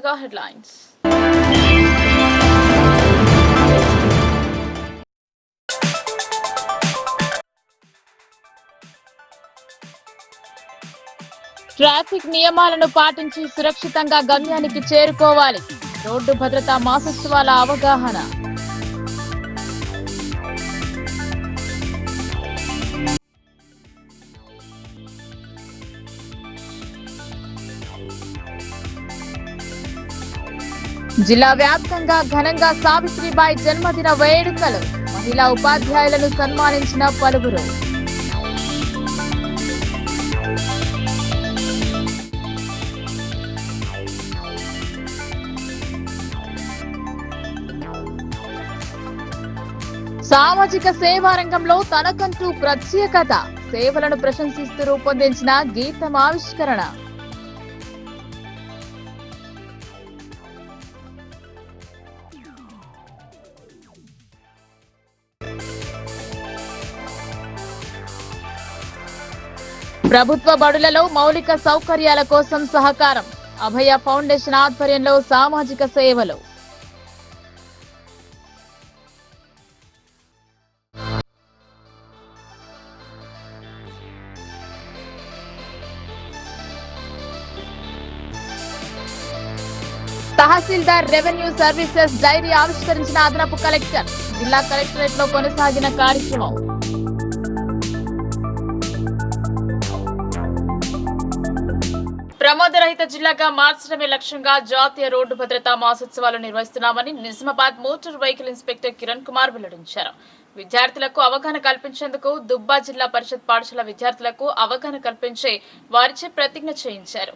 ముందుగా headlines. Traffic నియమాలను పాటించి సురక్షితంగా గమ్యానికి చేరుకోవాలి. రోడ్డు భద్రతా మాసోత్సవాల అవగాహన. జిల్లా వ్యాప్తంగా ఘనంగా సావిత్రిబాయి జన్మదిన వేడుకలు. మహిళా ఉపాధ్యాయులను సన్మానించిన పలువురు. సామాజిక సేవా రంగంలో తనకంటూ ప్రత్యేకత. సేవలను ప్రశంసిస్తూ రూపొందించిన గీతం ఆవిష్కరణ. ప్రభుత్వ బడులలో మౌలిక సౌకర్యాల కోసం సహకారం. అభయ ఫౌండేషన్ ఆధ్వర్యంలో సామాజిక సేవలు. తహసీల్దార్ రెవెన్యూ సర్వీసెస్ డైరీ ఆవిష్కరించిన అదనపు కలెక్టర్. జిల్లా కలెక్టరేట్ లో కొనసాగిన కార్యక్రమం. ప్రమాదరహిత జిల్లాగా మార్చడమే లక్ష్యంగా జాతీయ రోడ్డు భద్రతా మాసోత్సవాలు నిర్వహిస్తున్నామని Nizamabad motor vehicle inspector Kiran Kumar వెల్లడించారు. విద్యార్థులకు అవగాహన కల్పించేందుకు దుబ్బా జిల్లా పరిషత్ పాఠశాల విద్యార్థులకు అవగాహన కల్పించి వారిచే ప్రతిజ్ఞ చేయించారు.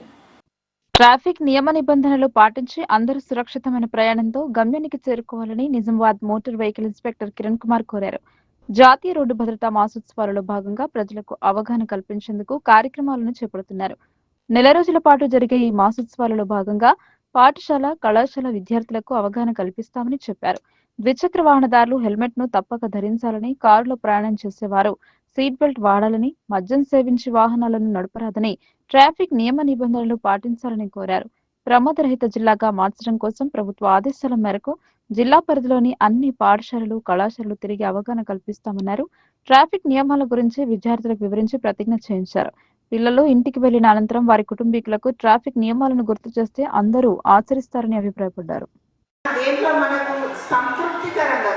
ట్రాఫిక్ నియమ నిబంధనలు పాటించి అందరూ సురక్షితమైన ప్రయాణంతో గమ్యానికి చేరుకోవాలని Nizamabad motor vehicle inspector Kiran Kumar కోరారు. జాతీయ రోడ్డు భద్రతా మాసోత్సవాలలో భాగంగా ప్రజలకు అవగాహన కల్పించేందుకు కార్యక్రమాలను చేపడుతున్నారు. నెల రోజుల పాటు జరిగే ఈ మాసోత్సవాలలో భాగంగా పాఠశాల, కళాశాల విద్యార్థులకు అవగాహన కల్పిస్తామని చెప్పారు. ద్విచక్ర వాహనదారులు హెల్మెట్ ను తప్పక ధరించాలని, కారులో ప్రయాణం చేసేవారు సీట్ బెల్ట్ వాడాలని, మద్యం సేవించి వాహనాలను నడపరాదని, ట్రాఫిక్ నియమ నిబంధనలు పాటించాలని కోరారు. ప్రమాదరహిత జిల్లాగా మార్చడం కోసం ప్రభుత్వ ఆదేశాల మేరకు జిల్లా పరిధిలోని అన్ని పాఠశాలలు, కళాశాలలు తిరిగి అవగాహన కల్పిస్తామన్నారు. ట్రాఫిక్ నియమాల గురించి విద్యార్థులకు వివరించి ప్రతిజ్ఞ చేయించారు. పిల్లలు ఇంటికి వెళ్లిన అనంతరం వారి కుటుంబీకులకు ట్రాఫిక్ నియమాలను గుర్తు చేస్తే అందరూ ఆచరిస్తారని అభిప్రాయపడ్డారు. దేంట్లో మనకు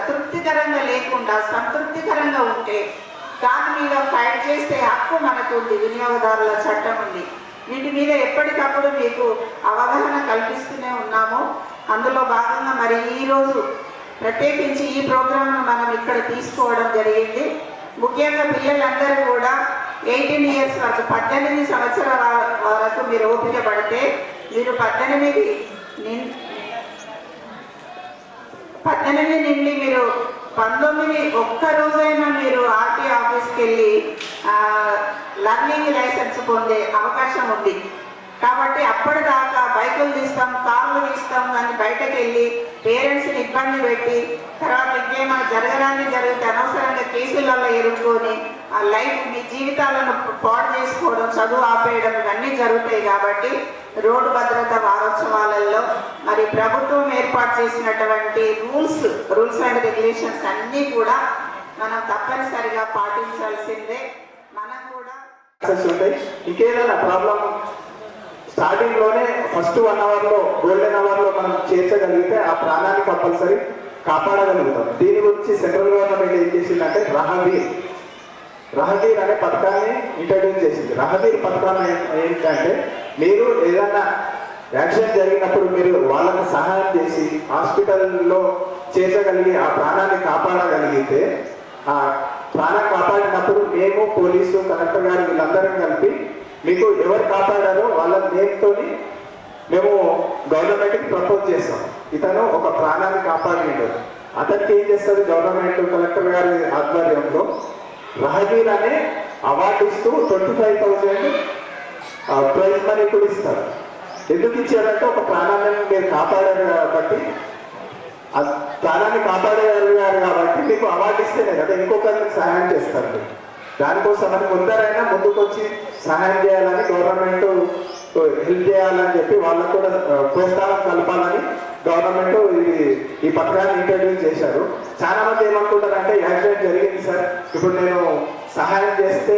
తృప్తికరంగా లేకుండా సంతృప్తికరంగా ఉంటే దాని మీద ఫైట్ చేసే హక్కు మనకు ఉంది. వినియోగదారుల చట్టం ఉంది. వీటి మీద ఎప్పటికప్పుడు మీకు అవగాహన కల్పిస్తూనే ఉన్నాము. అందులో భాగంగా మరి ఈరోజు ప్రత్యేకించి ఈ ప్రోగ్రామ్ను మనం ఇక్కడ తీసుకోవడం జరిగింది. ముఖ్యంగా పిల్లలందరూ కూడా 18 ఇయర్స్ వరకు 18 సంవత్సరాల వరకు మీరు ఓపిక పడితే మీరు 18 నుండి మీరు 19 ఒక్క రోజైనా మీరు ఆర్టీ ఆఫీస్కి వెళ్ళి లర్నింగ్ లైసెన్స్ పొందే అవకాశం ఉంది. కాబట్టి అప్పటిదాకా బైకులు తీస్తాం, కార్లు తీస్తాం, కానీ బయటకు వెళ్ళి పేరెంట్స్ని ఇబ్బంది పెట్టి తర్వాత ఇంకేమైనా జరిగితే అనవసరంగా కేసులలో ఎరుక్కొని ఆ లైఫ్ మీ జీవితాలను పాడు చేసుకోవడం, చదువు ఆపేయడం ఇవన్నీ జరుగుతాయి. కాబట్టి రోడ్డు భద్రతా వారోత్సవాలలో మరి ప్రభుత్వం ఏర్పాటు చేసినటువంటి రూల్స్ అండ్ రెగ్యులేషన్స్ అన్నీ కూడా మనం తప్పనిసరిగా పాటించాల్సిందే. మనం కూడా ఇంకేదైనా ప్రాబ్లం స్టార్టింగ్ లోనే ఫస్ట్ 1 అవర్లో గోల్డెన్ అవర్లో మనం చేర్చగలిగితే ఆ ప్రాణాన్ని కంపల్సరీ కాపాడగలుగుతాం. దీని గురించి సెంట్రల్ గవర్నమెంట్ ఏం చేసిందంటే రహదీర్ అనే పథకాన్ని ఇంట్రడ్యూస్ చేసింది. రహదీర్ పథకం ఏంటంటే మీరు ఏదైనా యాక్సిడెంట్ జరిగినప్పుడు మీరు వాళ్ళకి సహాయం చేసి హాస్పిటల్లో చేర్చగలిగి ఆ ప్రాణాన్ని కాపాడగలిగితే, ఆ ప్రాణం కాపాడినప్పుడు మేము పోలీసు, కలెక్టర్ గారు వీళ్ళందరం కలిపి మీకు ఎవరు కాపాడారో వాళ్ళ నేమ్తో మేము గవర్నమెంట్కి ప్రపోజ్ చేస్తాం. ఇతను ఒక ప్రాణాన్ని కాపాడినాడు, అతనికి ఏం చేస్తుంది గవర్నమెంట్, కలెక్టర్ గారి ఆధ్వర్యంలో రహదీర్ అనే అవార్డు ఇస్తూ 25,000 ప్రైజ్ మనీ కూడా ఇస్తారు. ఎందుకు ఇచ్చారంటే ఒక ప్రాణాన్ని మీరు కాపాడారు కాబట్టి, ప్రాణాన్ని కాపాడగలిగారు కాబట్టి మీకు అవార్డు ఇస్తేనే కదా ఇంకొకరికి సహాయం చేస్తారు. దానికోసమని కొందరైనా ముందుకొచ్చి సహాయం చేయాలని గవర్నమెంట్ హెల్ప్ చేయాలని చెప్పి వాళ్ళకు కూడా ప్రోత్సాహం కలపాలని గవర్నమెంట్ ఈ పథకాన్ని ఇంట్రడ్యూస్ చేశారు. చాలా మంది ఏమనుకుంటారంటే యాక్సిడెంట్ జరిగింది సార్, ఇప్పుడు నేను సహాయం చేస్తే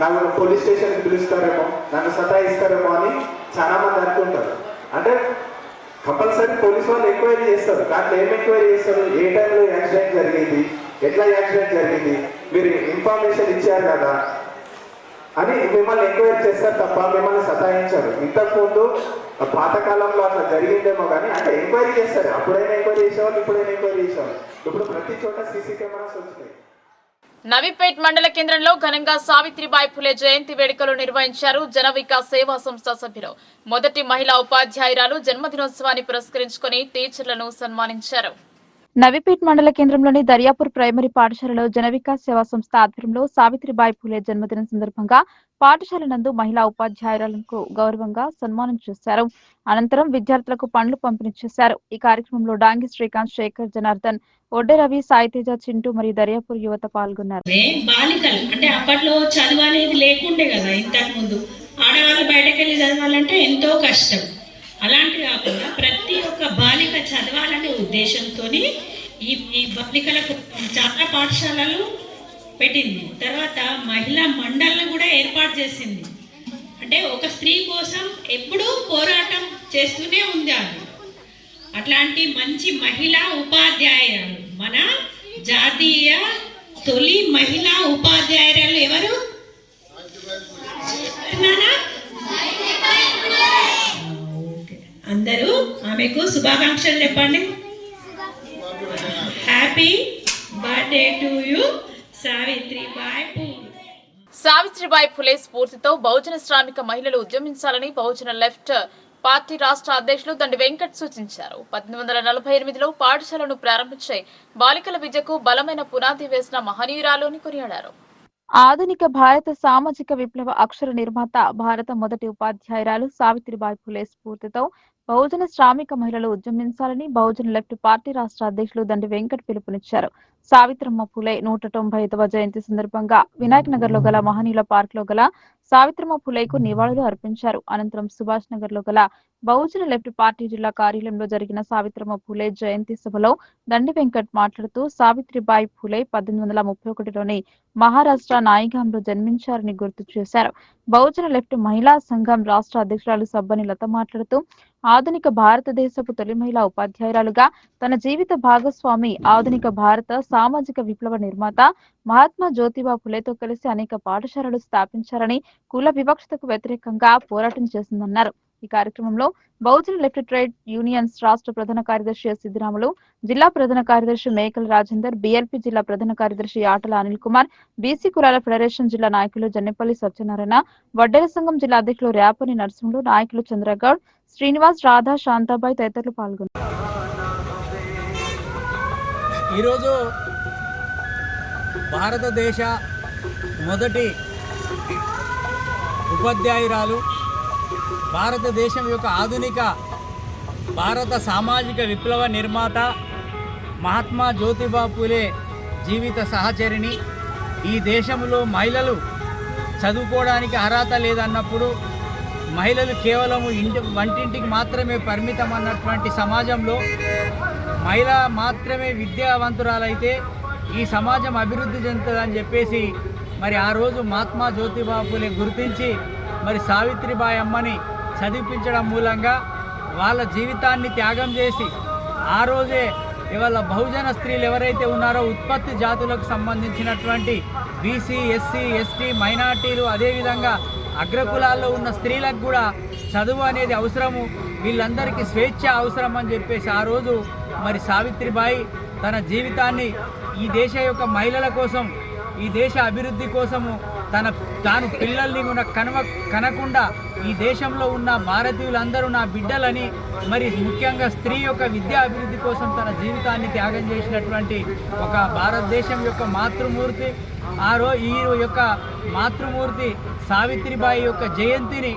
నాకు పోలీస్ స్టేషన్కి పిలుస్తారేమో, నన్ను సతాయిస్తారేమో అని చాలా మంది అనుకుంటారు. అంటే కంపల్సరీ పోలీస్ వాళ్ళు ఎంక్వైరీ చేస్తారు. దాంట్లో ఏం ఎంక్వైరీ చేస్తారు, ఏ టైంలో యాక్సిడెంట్ జరిగింది, ఎట్లా యాక్సిడెంట్ జరిగింది, మీరు ఇన్ఫర్మేషన్ ఇచ్చారు కదా అని మిమ్మల్ని ఎంక్వైరీ చేస్తారు తప్ప మిమ్మల్ని సతాయించారు. ఇంతకుముందు పాతకాలంలో అట్లా జరిగిందేమో కానీ అంటే ఎంక్వైరీ చేస్తారు. అప్పుడైనా ఎంక్వైరీ చేసేవాళ్ళు, ఇప్పుడైనా ఎంక్వైరీ చేసేవాళ్ళు. ఇప్పుడు ప్రతి చోట సీసీ కెమెరాస్ వచ్చినాయి. నవీపేట్ మండల కేంద్రంలో ఘనంగా సావిత్రిబాయి ఫులే జయంతి వేడుకలు నిర్వహించారు. జనవికాస్ సేవా సంస్థ సభ్యులు మొదటి మహిళా ఉపాధ్యాయురాలు జన్మదినోత్సవాన్ని పురస్కరించుకుని టీచర్లను సన్మానించారు. నవీపేట్ మండల కేంద్రంలోని దర్యాపూర్ ప్రైమరీ పాఠశాలలో జనవికాస్ సేవా సంస్థ ఆధ్వర్యంలో సావిత్రిబాయి ఫులే జన్మదినం సందర్భంగా పాఠశాల నందు మహిళా ఉపాధ్యాయురాలకు గౌరవంగా సన్మానం చేశారు. అనంతరం విద్యార్థులకు పండ్లు పంపిణీ చేశారు. ఈ కార్యక్రమంలో డాంగి శ్రీకాంత్, శేఖర్, జనార్దన్, ఒడ్డే రవి, సాయితేజ, చింటూ మరియు దర్యాపూర్ యువత పాల్గొన్నారు. బాలికలు అంటే అప్పట్లో చదువు అనేది లేకుండే కదా, ఇంతకు ముందు ఆడవాళ్ళు బయటకు వెళ్ళి చదవాలంటే ఎంతో కష్టం. అలాంటి కాకుండా ప్రతి ఒక్క బాలిక చదవాలనే ఉద్దేశంతో ఈ బాలికలకు చాలా పాఠశాలలు పెట్టింది. తర్వాత మహిళా మండలిని కూడా ఏర్పాటు చేసింది. అంటే ఒక స్త్రీ కోసం ఎప్పుడూ పోరాటం చేస్తూనే ఉంది ఆమె. అట్లాంటి మంచి మహిళా ఉపాధ్యాయురాలు, మన జాతీయ తొలి మహిళా ఉపాధ్యాయురాలు ఎవరు? అందరూ ఆమెకు శుభాకాంక్షలు చెప్పండి. Happy birthday to you Savitribai Phule. Savitribai Phule స్ఫూర్తితో బహుజన శ్రామిక మహిళలు ఉద్యమించాలని బహుజన లెఫ్ట్ పార్టీ రాష్ట్ర అధ్యక్షులు దండి వెంకట్ సూచించారు. 1848లో పాఠశాలను ప్రారంభించే బాలికల విద్యకు బలమైన పునాది వేసిన మహనీయురాలు అని కొనియాడారు. ఆధునిక భారత సామాజిక విప్లవ అక్షర నిర్మాత, భారత మొదటి ఉపాధ్యాయురాలు సావిత్రిబాయి ఫులే స్ఫూర్తితో బహుజన శ్రామిక మహిళలు ఉద్యమించాలని బహుజన లెఫ్ట్ పార్టీ రాష్ట్ర అధ్యక్షులు దండి వెంకట్ పిలుపునిచ్చారు. సావిత్రమ్మ ఫులే 195వ జయంతి సందర్భంగా వినాయక్ నగర్ లో గల మహనీయుల పార్క్ లో గల సావిత్రమ్మ ఫులేకు నివాళులు అర్పించారు. అనంతరం సుభాష్ నగర్ లో గల బహుజన లెఫ్ట్ పార్టీ జిల్లా కార్యాలయంలో జరిగిన సావిత్రమ్మ ఫులే జయంతి సభలో దండి వెంకట్ మాట్లాడుతూ సావిత్రిబాయి ఫులే 1831లోని మహారాష్ట్ర నాయిగాంలో జన్మించారని గుర్తు చేశారు. బహుజన లెఫ్ట్ మహిళా సంఘం రాష్ట్ర అధ్యక్షురాలు సబ్బని లత మాట్లాడుతూ ఆధునిక భారతదేశపు తొలి మహిళా ఉపాధ్యాయురాలుగా తన జీవిత భాగస్వామి, ఆధునిక భారత సామాజిక విప్లవ నిర్మాత మహాత్మా జ్యోతిబా ఫులేతో కలిసి అనేక పాఠశాలలు స్థాపించారని, కుల వివక్షతకు వ్యతిరేకంగా పోరాటం చేసిందన్నారు. ఈ కార్యక్రమంలో బహుజన లెఫ్ట్ ట్రేడ్ యూనియన్స్ రాష్ట్ర ప్రధాన కార్యదర్శి సిద్దిరాములు, జిల్లా ప్రధాన కార్యదర్శి మేకల రాజేందర్, బిఎల్పి జిల్లా ప్రధాన కార్యదర్శి ఆటల అనిల్ కుమార్, బీసీ కులాల ఫెడరేషన్ జిల్లా నాయకులు జన్నెపల్లి సత్యనారాయణ, వడ్డేర సంఘం జిల్లా అధ్యక్షులు రేపని నరసింహులు, నాయకులు చంద్రగౌడ్, శ్రీనివాస్, రాధా, శాంతాబాయి తదితరులు పాల్గొన్నారు. ఈరోజు భారతదేశ మొదటి ఉపాధ్యాయురాలు, భారతదేశం యొక్క ఆధునిక భారత సామాజిక విప్లవ నిర్మాత మహాత్మా జ్యోతిబా ఫులే జీవిత సహచరిణి. ఈ దేశంలో మహిళలు చదువుకోవడానికి అర్హత లేదన్నప్పుడు, మహిళలు కేవలం వంటింటికి మాత్రమే పరిమితం అన్నటువంటి సమాజంలో మహిళ మాత్రమే విద్యావంతురాలైతే ఈ సమాజం అభివృద్ధి చెందుతుందని చెప్పేసి మరి ఆ రోజు మహాత్మా జ్యోతిబా ఫులే గుర్తించి మరి సావిత్రిబాయి అమ్మని చదివించడం మూలంగా వాళ్ళ జీవితాన్ని త్యాగం చేసి ఆ రోజే ఇవాళ బహుజన స్త్రీలు ఎవరైతే ఉన్నారో ఉత్పత్తి జాతులకు సంబంధించినటువంటి బీసీ, ఎస్సీ, ఎస్టీ, మైనార్టీలు, అదేవిధంగా అగ్రకులాల్లో ఉన్న స్త్రీలకు కూడా చదువు అనేది అవసరము, వీళ్ళందరికీ స్వేచ్ఛ అవసరం అని చెప్పేసి ఆ రోజు మరి సావిత్రిబాయి తన జీవితాన్ని ఈ దేశ యొక్క మహిళల కోసం, ఈ దేశ అభివృద్ధి కోసము తాను పిల్లల్ని కూడా కనకుండా ఈ దేశంలో ఉన్న భారతీయులందరూ నా బిడ్డలని, మరి ముఖ్యంగా స్త్రీ యొక్క విద్యా అభివృద్ధి కోసం తన జీవితాన్ని త్యాగం చేసినటువంటి ఒక భారతదేశం యొక్క మాతృమూర్తి. ఈ యొక్క మాతృమూర్తి సావిత్రిబాయి యొక్క జయంతిని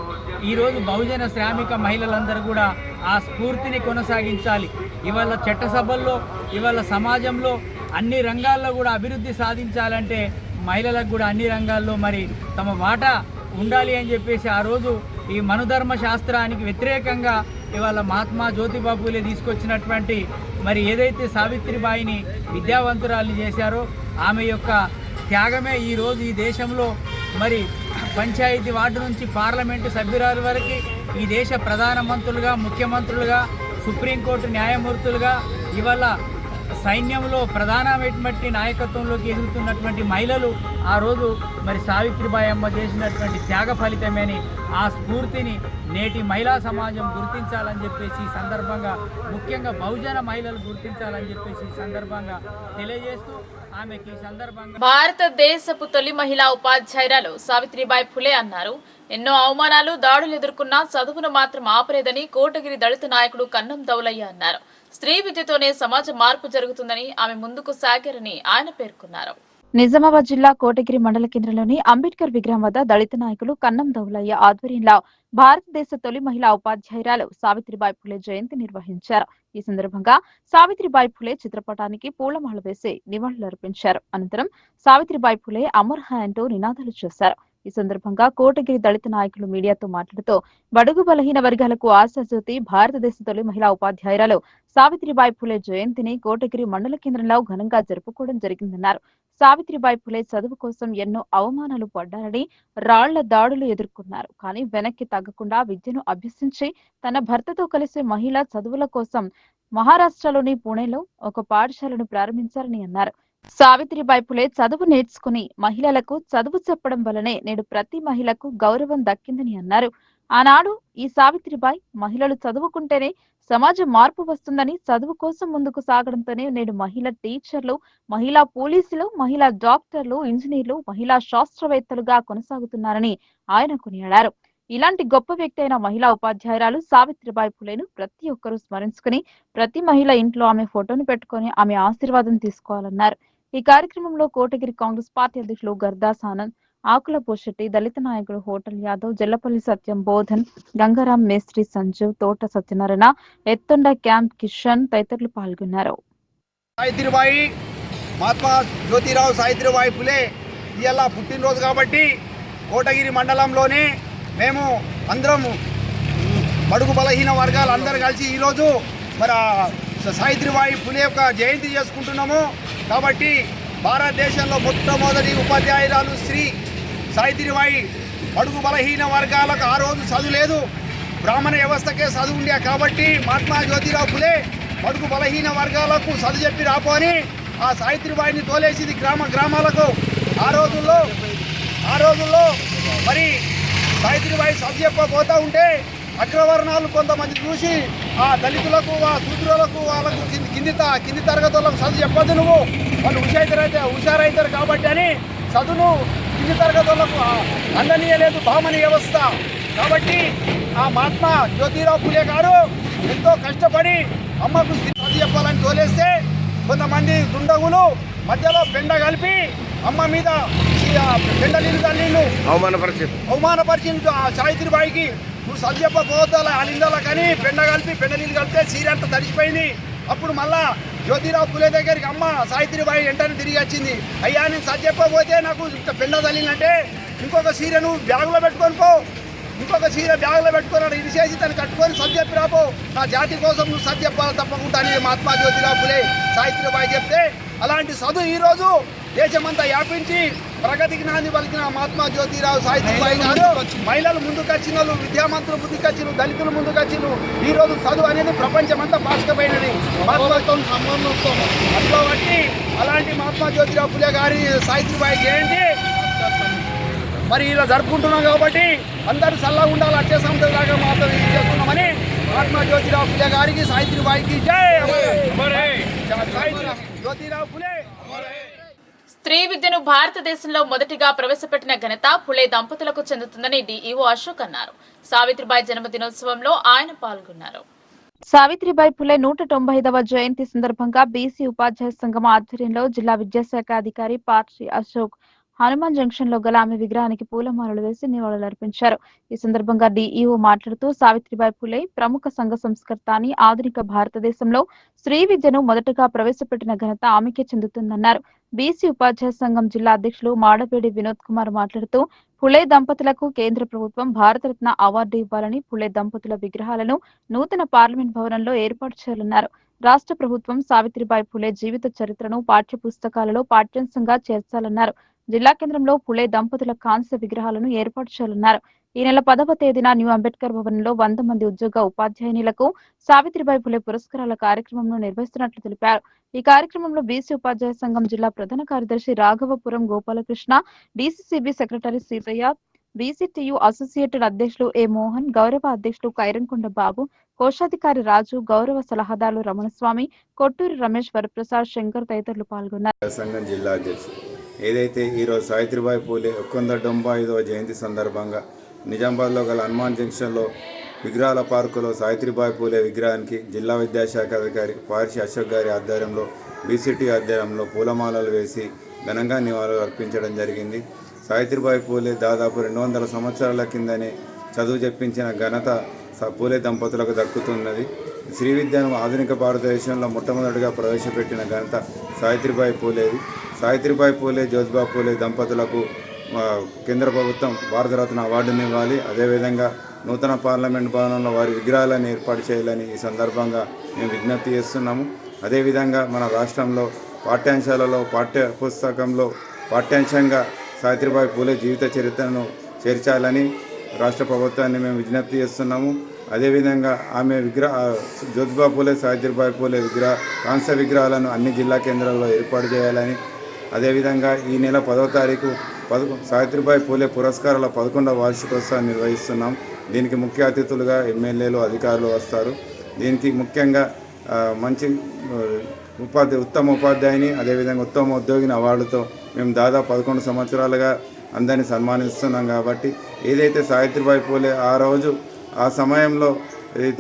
ఈరోజు బహుజన శ్రామిక మహిళలందరూ కూడా ఆ స్ఫూర్తిని కొనసాగించాలి. ఇవాళ చట్టసభల్లో, ఇవాళ సమాజంలో అన్ని రంగాల్లో కూడా అభివృద్ధి సాధించాలంటే మహిళలకు కూడా అన్ని రంగాల్లో మరి తమ వాటా ఉండాలి అని చెప్పేసి ఆ రోజు ఈ మనుధర్మ శాస్త్రానికి వ్యతిరేకంగా ఇవాళ మహాత్మా జ్యోతిబా పూలే తీసుకొచ్చినటువంటి మరి ఏదైతే సావిత్రిబాయిని విద్యావంతురాల్ని చేశారో ఆమె యొక్క త్యాగమే ఈరోజు ఈ దేశంలో మరి పంచాయతీ వార్డు నుంచి పార్లమెంటు సభ్యురాల వరకు ఈ దేశ ప్రధానమంత్రులుగా, ముఖ్యమంత్రులుగా, సుప్రీంకోర్టు న్యాయమూర్తులుగా, ఇవాళ సైన్యంలో ప్రధానమైనటువంటి నాయకత్వంలోకి ఎదుగుతున్నటువంటి మహిళలు ఆ రోజు మరి సావిత్రిబాయి అమ్మ చేసినటువంటి త్యాగ ఫలితమని ఆ స్ఫూర్తిని నేటి మహిళా సమాజం గుర్తించాలని చెప్పేసి ఈ సందర్భంగా, ముఖ్యంగా బహుజన మహిళలు గుర్తించాలని చెప్పేసి ఈ సందర్భంగా తెలియజేస్తూ ఆమెకి ఈ సందర్భంగా భారతదేశపు తొలి మహిళా ఉపాధ్యాయురాలు సావిత్రిబాయి ఫులే అన్నారు. ఎన్నో అవమానాలు, దాడులు ఎదుర్కొన్నా చదువును మాత్రం ఆపలేదని కోటగిరి దళిత నాయకుడు కన్నం దౌలయ్య అన్నారు. స్త్రీ విద్యతోనే సమాజ మార్పు జరుగుతుందని ఆమె ముందుకు సాగారని ఆయన పేర్కొన్నారు. నిజామాబాద్ జిల్లా కోటగిరి మండల కేంద్రంలోని అంబేద్కర్ విగ్రహం వద్ద దళిత నాయకులు కన్నం దౌలయ్య ఆధ్వర్యంలో భారతదేశ తొలి మహిళా ఉపాధ్యాయురాలు సావిత్రిబాయి ఫులే జయంతి నిర్వహించారు. ఈ సందర్భంగా సావిత్రిబాయి ఫులే చిత్రపటానికి పూలమాల వేసి నివాళులర్పించారు. అనంతరం సావిత్రిబాయి ఫులే అమర్ హై అంటూ నినాదాలు చేశారు. ఈ సందర్భంగా కోటగిరి దళిత నాయకులు మీడియాతో మాట్లాడుతూ బడుగు బలహీన వర్గాలకు ఆశాజ్యోతి భారతదేశ తొలి మహిళా ఉపాధ్యాయురాలు సావిత్రిబాయి ఫులే జయంతిని కోటగిరి మండల కేంద్రంలో ఘనంగా జరుపుకోవడం జరిగిందన్నారు. సావిత్రిబాయి ఫులే చదువు కోసం ఎన్నో అవమానాలు పడ్డారని, రాళ్ల దాడులు ఎదుర్కొన్నారు. కానీ వెనక్కి తగ్గకుండా విద్యను అభ్యసించి తన భర్తతో కలిసి మహిళా చదువుల కోసం మహారాష్ట్రలోని పుణేలో ఒక పాఠశాలను ప్రారంభించారని అన్నారు. సావిత్రిబాయి ఫులే చదువు నేర్చుకుని మహిళలకు చదువు చెప్పడం వల్లనే నేడు ప్రతి మహిళకు గౌరవం దక్కిందని అన్నారు. ఆనాడు ఈ సావిత్రిబాయి మహిళలు చదువుకుంటేనే సమాజ మార్పు వస్తుందని, చదువు కోసం ముందుకు సాగడంతోనే నేడు మహిళా టీచర్లు, మహిళా పోలీసులు, మహిళా డాక్టర్లు, ఇంజనీర్లు, మహిళా శాస్త్రవేత్తలుగా కొనసాగుతున్నారని ఆయన కొనియాడారు. ఇలాంటి గొప్ప వ్యక్తి అయిన మహిళా ఉపాధ్యాయురాలు సావిత్రిబాయి ఫులేను ప్రతి ఒక్కరూ స్మరించుకుని ప్రతి మహిళ ఇంట్లో ఆమె ఫోటోను పెట్టుకుని ఆమె ఆశీర్వాదం తీసుకోవాలన్నారు. ఈ కార్యక్రమంలో కోటగిరి కాంగ్రెస్ పార్టీ అధ్యక్షులు గర్దాస్ ఆనంద్, ఆకుల పోషెట్టి, దళిత నాయకుడు హోటల్ యాదవ్, జల్లపల్లి సత్యం, బోధన్, గంగారాం మేస్త్రి, సంజీవ్, తోట సత్యనారాయణ, ఎత్తుండ క్యాంప్ కిషన్ తదితరులు పాల్గొన్నారు. సావిత్రిబాయి, మహాత్మా జ్యోతిరావు సావిత్రిబాయి ఫులే ఇవాళ పుట్టినరోజు కాబట్టి కోటగిరి మండలంలోనే మేము అందరం బడుగు బలహీన వర్గాలు అందరూ కలిసి ఈరోజు మరి సావిత్రిబాయి ఫులే యొక్క జయంతి చేసుకుంటున్నాము. కాబట్టి భారతదేశంలో మొట్టమొదటి ఉపాధ్యాయురాలు శ్రీ సావిత్రిబాయి బడుగు బలహీన వర్గాలకు ఆ రోజు చదువు లేదు, బ్రాహ్మణ వ్యవస్థకే చదువు ఉండే. కాబట్టి మహాత్మా జ్యోతిరావు ఫులే బడుగు బలహీన వర్గాలకు చదువు చెప్పి రాపోని ఆ సావిత్రిబాయిని తోలేసింది గ్రామాలకు. ఆ రోజుల్లో మరి సావిత్రిబాయి చదువు చెప్పబోతూ ఉంటే అగ్రవర్ణాలు కొంతమంది చూసి ఆ దళితులకు, ఆ శూద్రులకు, వాళ్ళకు కింది తరగతి వాళ్ళకు చదువు చెప్పొద్దు, నువ్వు వాళ్ళు హుషారైతారు కాబట్టి అని చదువును కింది తరగతి వాళ్ళకు అందనీయలేదు బ్రాహ్మణ వ్యవస్థ. కాబట్టి ఆ మహాత్మా జ్యోతిరావు ఫులే గారు ఎంతో కష్టపడి అమ్మకు చదువు చెప్పాలని తోలేస్తే కొంతమంది దుండగులు మధ్యలో పెండ కలిపి అమ్మ మీద పెండ నీళ్ళు అవమానపరిచింది. ఆ సావిత్రిబాయికి నువ్వు చదువు చెప్పబోతాలా అలిందాలా కానీ పెండ నీళ్ళు కలిపితే చీరంతా తడిచిపోయింది. అప్పుడు మళ్ళా జ్యోతిరావు ఫులే దగ్గరికి అమ్మ సావిత్రిబాయి వెంటనే తిరిగి వచ్చింది. అయ్యా నేను చదువు చెప్పబోతే నాకు పెండ తల్లిందంటే ఇంకొక చీరను బ్యాగులో పెట్టుకొని పో, ఇంకొక చీర బ్యాగులో పెట్టుకున్నాడు, ఇది చేసి తను కట్టుకొని చదువు చెప్పి రాపో, నా జాతి కోసం నువ్వు చదువు చెప్పాలి తప్పకుండా అని మహాత్మా జ్యోతిరావు ఫులే సావిత్రిబాయి చెప్తే అలాంటి చదువు ఈరోజు దేశమంతా వ్యాపించి ప్రగతికి నాంది పలికిన మహాత్మా జ్యోతిరావు సావిత్రిబాయి గారు మహిళలు ముందుకు వచ్చిన వాళ్ళు, విద్యామంతులు ముందుకు వచ్చిన, దళితులు ముందుకు వచ్చిన ఈ రోజు చదువు అనేది ప్రపంచమంతా పాసుకపోయినది అట్లా బట్టి అలాంటి మహాత్మా జ్యోతిరావు ఫులే గారి సావిత్రిబాయి జయంతి మరి ఇలా జరుపుకుంటున్నాం. కాబట్టి అందరూ చల్లగా ఉండాలి, అట్టే సంస్థ దాకా మాత్రం చేస్తున్నామని మహాత్మా జ్యోతిరావు ఫులే గారికి, సావిత్రిబాయికి జై. జ్యోతిరావు ఫులే స్త్రీ విద్యను భారతదేశంలో మొదటిగా ప్రవేశపెట్టిన ఘనత ఫులే దంపతులకు చెందుతుందని డిఈఓ అశోక్ అన్నారు. సావిత్రిబాయి జన్మదినోత్సవంలో ఆయన పాల్గొన్నారు. సావిత్రిబాయి ఫులే 195వ జయంతి సందర్భంగా బీసీ ఉపాధ్యాయ సంఘం ఆధ్వర్యంలో జిల్లా విద్యాశాఖ అధికారి పార్టీ అశోక్ హనుమాన్ జంక్షన్ లో గల ఆమె విగ్రహానికి పూలమాలలు వేసి నివాళులర్పించారు. ఈ సందర్భంగా డిఈఓ మాట్లాడుతూ సావిత్రిబాయి ఫులే ప్రముఖ సంఘ సంస్కర్త అని, ఆధునిక భారతదేశంలో స్త్రీ విద్యను మొదటగా ప్రవేశపెట్టిన ఘనత ఆమెకే చెందుతుందన్నారు. బీసీ ఉపాధ్యాయ సంఘం జిల్లా అధ్యక్షులు మాడపేడి వినోద్ కుమార్ మాట్లాడుతూ పులే దంపతులకు కేంద్ర ప్రభుత్వం భారతరత్న అవార్డు ఇవ్వాలని, పులే దంపతుల విగ్రహాలను నూతన పార్లమెంట్ భవనంలో ఏర్పాటు చేయాలన్నారు. రాష్ట్ర ప్రభుత్వం సావిత్రిబాయి పులే జీవిత చరిత్రను పాఠ్య పుస్తకాలలో పాఠ్యాంశంగా చేర్చాలన్నారు. జిల్లా కేంద్రంలో పులే దంపతుల కాంస్య విగ్రహాలను ఏర్పాటు చేయాలన్నారు. ఈ నెల 10వ తేదీన న్యూ అంబేద్కర్ భవన్లో 100 మంది ఉద్యోగ ఉపాధ్యాయునిలకు సావిత్రిబాయి పులే పురస్కారాల కార్యక్రమంను నిర్వహిస్తున్నట్లు తెలిపారు. ఈ కార్యక్రమంలో బీసీ ఉపాధ్యాయ సంఘం జిల్లా ప్రధాన కార్యదర్శి Raghavapuram Gopalakrishna, DCCB secretary Sitaiah, BCTU associated అధ్యక్షులు ఏ మోహన్, గౌరవ అధ్యక్షులు కైరంకొండ బాబు, కోశాధికారి రాజు, గౌరవ సలహాదారులు రమణస్వామి, కొట్టూరి రమేష్, వరప్రసాద్, శంకర్ తదితరులు పాల్గొన్నారు. సంఘం జిల్లా అధ్యక్షుడు ఏదైతే ఈరోజు సావిత్రిబాయి పూలే 195వ జయంతి సందర్భంగా నిజామాబాద్లో గల హనుమాన్ జంక్షన్లో విగ్రహాల పార్కులో సావిత్రిబాయి పూలే విగ్రహానికి జిల్లా విద్యాశాఖ అధికారి పార్షి అశోక్ గారి ఆధ్వర్యంలో బీసీటీ ఆధ్వర్యంలో పూలమాలలు వేసి ఘనంగా నివాళులు అర్పించడం జరిగింది. సావిత్రిబాయి పూలే దాదాపు 200 సంవత్సరాల కిందనే చదువు చెప్పించిన ఘనత పూలే దంపతులకు దక్కుతున్నది. శ్రీ విద్యను ఆధునిక భారతదేశంలో మొట్టమొదటిగా ప్రవేశపెట్టిన ఘనత సావిత్రిబాయి పూలేది. సావిత్రిబాయి పూలే, జ్యోతిబా పూలే దంపతులకు కేంద్ర ప్రభుత్వం భారతరత్న అవార్డుని ఇవ్వాలి. అదేవిధంగా నూతన పార్లమెంట్ భవనంలో వారి విగ్రహాలను ఏర్పాటు చేయాలని ఈ సందర్భంగా మేము విజ్ఞప్తి చేస్తున్నాము. అదేవిధంగా మన రాష్ట్రంలో పాఠ్యాంశాలలో పాఠ్య పుస్తకంలో పాఠ్యాంశంగా సావిత్రిబాయి పూలే జీవిత చరిత్రను చేర్చాలని రాష్ట్ర ప్రభుత్వాన్ని మేము విజ్ఞప్తి చేస్తున్నాము. అదేవిధంగా ఆమె జ్యోతిబా పూలే, సావిత్రిబాయి పూలే కాంస్య విగ్రహాలను అన్ని జిల్లా కేంద్రాల్లో ఏర్పాటు చేయాలని, అదేవిధంగా ఈ నెల 10వ తారీఖు సావిత్రిబాయి పూలే పురస్కారాల 11వ వార్షికోత్సవాన్ని నిర్వహిస్తున్నాం. దీనికి ముఖ్య అతిథులుగా ఎమ్మెల్యేలు, అధికారులు వస్తారు. దీనికి ముఖ్యంగా మంచి ఉత్తమ ఉపాధ్యాయుని, అదేవిధంగా ఉత్తమ ఉద్యోగిని అవార్డుతో మేము దాదాపు 11 సంవత్సరాలుగా అందరినీ సన్మానిస్తున్నాం. కాబట్టి ఏదైతే సావిత్రిబాయి పూలే ఆ సమయంలో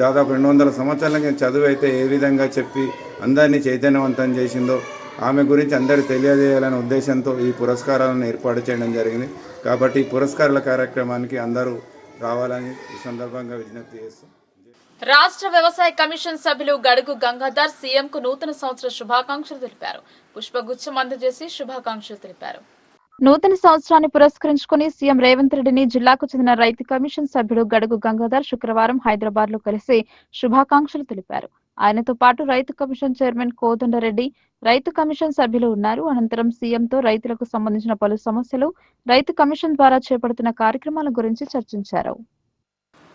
దాదాపు 200 సంవత్సరాలకి చదువు అయితే ఏ విధంగా చెప్పి అందరినీ చైతన్యవంతం చేసిందో ఆమె గురించి అందరూ తెలియజేయాలనే ఉద్దేశంతో ఈ పురస్కారాలను ఏర్పాటు చేయడం జరిగింది. కాబట్టి ఈ పురస్కారాల కార్యక్రమానికి అందరూ రావాలని ఈ సందర్భంగా విజ్ఞప్తి చేస్తాం. రాష్ట్ర వ్యవసాయ కమిషన్ సభ్యులు గడుగు గంగాధర్ సీఎంకు నూతన సంవత్సర శుభాకాంక్షలు తెలిపారు. పుష్పగుచ్చం అందజేసి శుభాకాంక్షలు తెలిపారు. నూతన సంవత్సరాన్ని పురస్కరించుకుని సీఎం రేవంత్ రెడ్డిని జిల్లాకు చెందిన రైతు కమిషన్ సభ్యుడు గడుగు గంగాధర్ శుక్రవారం హైదరాబాద్ లో కలిసి శుభాకాంక్షలు తెలిపారు. ఆయనతో పాటు రైతు కమిషన్ చైర్మన్ కోదండరెడ్డి, రైతు కమిషన్ సభ్యులు ఉన్నారు. అనంతరం సీఎంతో రైతులకు సంబంధించిన పలు సమస్యలు, రైతు కమిషన్ ద్వారా చేపడుతున్న కార్యక్రమాల గురించి చర్చించారు.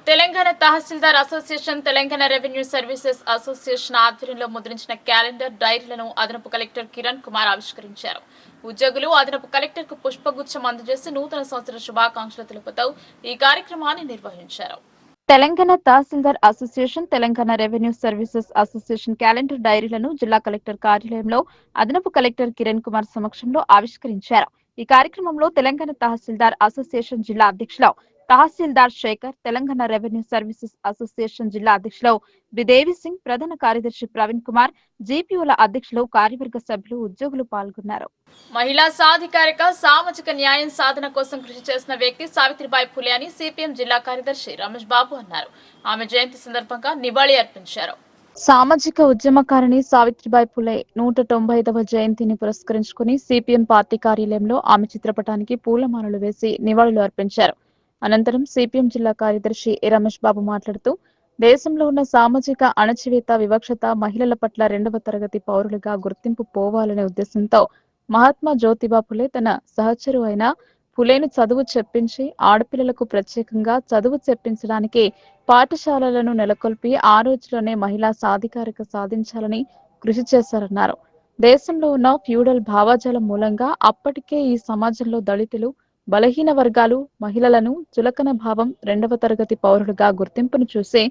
Telangana tahsildar association, Telangana revenue services association ఆధ్వర్యంలో ముద్రించిన క్యాలెండర్, డైరీలను అదనపు కలెక్టర్ కిరణ్ కుమార్ ఆవిష్కరించారు. ఉద్యోగులు అదనపు కలెక్టర్ కు పుష్పగుచ్చం అందజేసి నూతన సంవత్సర శుభాకాంక్షలు తెలుపుతూ ఈ కార్యక్రమాన్ని నిర్వహించారు. Telangana tahsildar association, Telangana revenue services association calendar డైరీలను జిల్లా కలెక్టర్ కార్యాలయంలో అదనపు కలెక్టర్ కిరణ్ కుమార్ సమక్షంలో ఆవిష్కరించారు. ఈ కార్యక్రమంలో తెలంగాణ తహసీల్దార్ అసోసియేషన్ జిల్లా అధ్యక్షులు tahsildar Shekhar, Telangana revenue services association జిల్లా అధ్యక్షులు బిదేవి సింగ్, ప్రధాన కార్యదర్శి ప్రవీణ్ కుమార్, జీపీఓల అధ్యక్షులు, కార్యవర్గ సభ్యులు, ఉద్యోగులు పాల్గొన్నారు. మహిళా సాధికారిక, సామాజిక న్యాయం సాధన కోసం కృషి చేసిన వ్యక్తి సావిత్రిబాయి పులే అని సిపిఎం జిల్లా కార్యదర్శి రమేష్ బాబు అన్నారు. ఆమె జయంతి సందర్భంగా నివాళి అర్పించారు. సామాజిక ఉద్యమకారిణి సావిత్రిబాయి పులే 195వ జయంతిని పురస్కరించుకుని సిపిఎం పార్టీ కార్యాలయంలో ఆమె చిత్రపటానికి పూలమాలలు వేసి నివాళులు అర్పించారు. అనంతరం సిపిఎం జిల్లా కార్యదర్శి రమేష్ బాబు మాట్లాడుతూ దేశంలో ఉన్న సామాజిక అణచివేత, వివక్షత, మహిళల పట్ల 2వ తరగతి పౌరులుగా గుర్తింపు పోవాలనే ఉద్దేశంతో మహాత్మా జ్యోతిబా పులే తన సహచరు అయిన పులేను చదువు చెప్పించి, ఆడపిల్లలకు ప్రత్యేకంగా చదువు చెప్పించడానికి పాఠశాలలను నెలకొల్పి ఆ రోజులోనే మహిళా సాధికారిక సాధించాలని కృషి చేశారన్నారు. దేశంలో ఉన్న ఫ్యూడల్ భావజాలం మూలంగా అప్పటికే ఈ సమాజంలో దళితులు, బలహీన వర్గాలు, మహిళలను చులకన భావం, 2వ తరగతి పౌరులుగా గుర్తింపును చూసి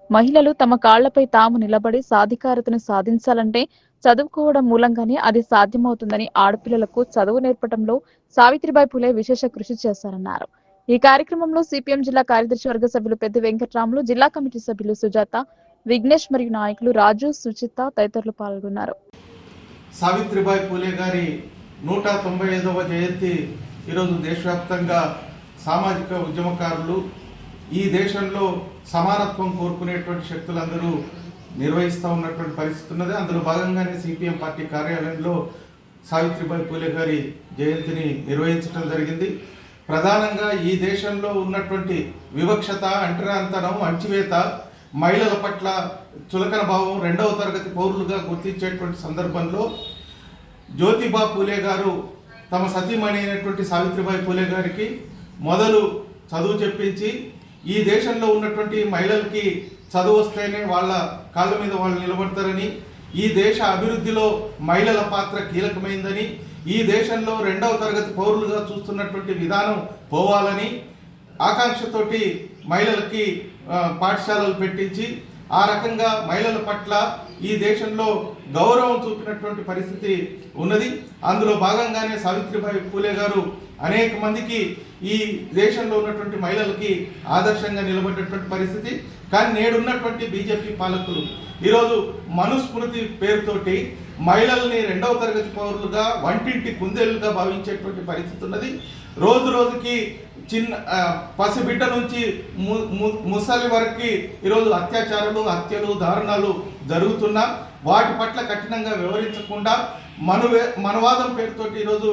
మహిళలు తమ కాళ్లపై తాము నిలబడి సాధికారతను సాధించాలంటే చదువుకోవడం మూలంగానే అది సాధ్యమవుతుందని ఆడపిల్లలకు చదువు నేర్పడంలో సావిత్రిబాయి పులే విశేష కృషి చేశారన్నారు. ఈ కార్యక్రమంలో సిపిఎం జిల్లా కార్యదర్శి వర్గ సభ్యులు పెద్ది వెంకట్రాములు, జిల్లా కమిటీ సభ్యులు సుజాత, విఘ్నేష్ మరియు నాయకులు రాజు, సుచిత తదితరులు పాల్గొన్నారు. సావిత్రిబాయి పూలే గారి 195వ జయంతి ఈరోజు దేశవ్యాప్తంగా సామాజిక ఉద్యమకారులు, ఈ దేశంలో సమానత్వం కోరుకునేటువంటి శక్తులందరూ నిర్వహిస్తూ ఉన్నటువంటి పరిస్థితి ఉన్నది. అందులో భాగంగానే సిపిఎం పార్టీ కార్యాలయంలో సావిత్రిబాయి పూలే గారి జయంతిని నిర్వహించడం జరిగింది. ప్రధానంగా ఈ దేశంలో ఉన్నటువంటి వివక్షత, అంటరాంతరం, అణచివేత, మహిళల పట్ల చులకన భావం రెండవ తరగతి పౌరులుగా గుర్తించేటువంటి సందర్భంలో జ్యోతిబా పూలే గారు తమ సతీమణి అయినటువంటి సావిత్రిబాయి పూలే గారికి మొదలు చదువు చెప్పించి ఈ దేశంలో ఉన్నటువంటి మహిళలకి చదువు వస్తేనే వాళ్ళ కాళ్ళ మీద వాళ్ళు నిలబడతారని, ఈ దేశ అభివృద్ధిలో మహిళల పాత్ర కీలకమైందని, ఈ దేశంలో రెండవ తరగతి పౌరులుగా చూస్తున్నటువంటి విధానం పోవాలని ఆకాంక్షతోటి మహిళలకి పాఠశాలలు పెట్టించి ఆ రకంగా మహిళల పట్ల ఈ దేశంలో గౌరవం చూపినటువంటి పరిస్థితి ఉన్నది. అందులో భాగంగానే సావిత్రిబాయి పూలే గారు అనేక మందికి ఈ దేశంలో ఉన్నటువంటి మహిళలకి ఆదర్శంగా నిలబడ్డటువంటి పరిస్థితి. కానీ నేడున్నటువంటి బీజేపీ పాలకులు ఈరోజు మనుస్మృతి పేరుతోటి మహిళల్ని రెండవ తరగతి పౌరులుగా, వంటింటి కుందేలుగా భావించేటువంటి పరిస్థితి ఉన్నది. రోజు రోజుకి చిన్న పసిబిడ్డ నుంచి ముసలి వరకు ఈరోజు అత్యాచారాలు, హత్యలు, దారుణాలు జరుగుతున్నా వాటి పట్ల కఠినంగా వ్యవహరించకుండా మనవాదం పేరుతోటి ఈరోజు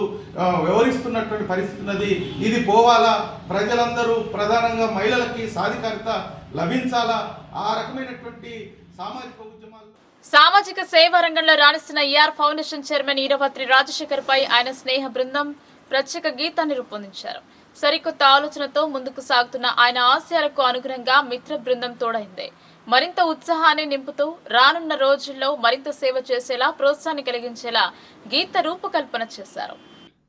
వ్యవహరిస్తున్నటువంటి పరిస్థితి ఉన్నది. ఇది పోవాలా, ప్రజలందరూ ప్రధానంగా మహిళలకి సాధికారత లభించాలా, ఆ రకమైనటువంటి సామాజిక ఉద్యమాలు. సామాజిక సేవా రంగంలో రాణిస్తున్న ER foundation chairman Eravatri Rajasekhar పై ఆయన స్నేహ బృందం ప్రత్యేక గీతాన్ని రూపొందించారు. సరికొత్త ఆలోచనతో ముందుకు సాగుతున్న ఆయన ఆశయాలకు అనుగుణంగా మిత్ర బృందం తోడైంది. మరింత ఉత్సాహాన్ని నింపుతూ రానున్న రోజుల్లో మరింత సేవ చేసేలా, ప్రోత్సాహాన్ని కలిగించేలా గీత రూపకల్పన చేశారు.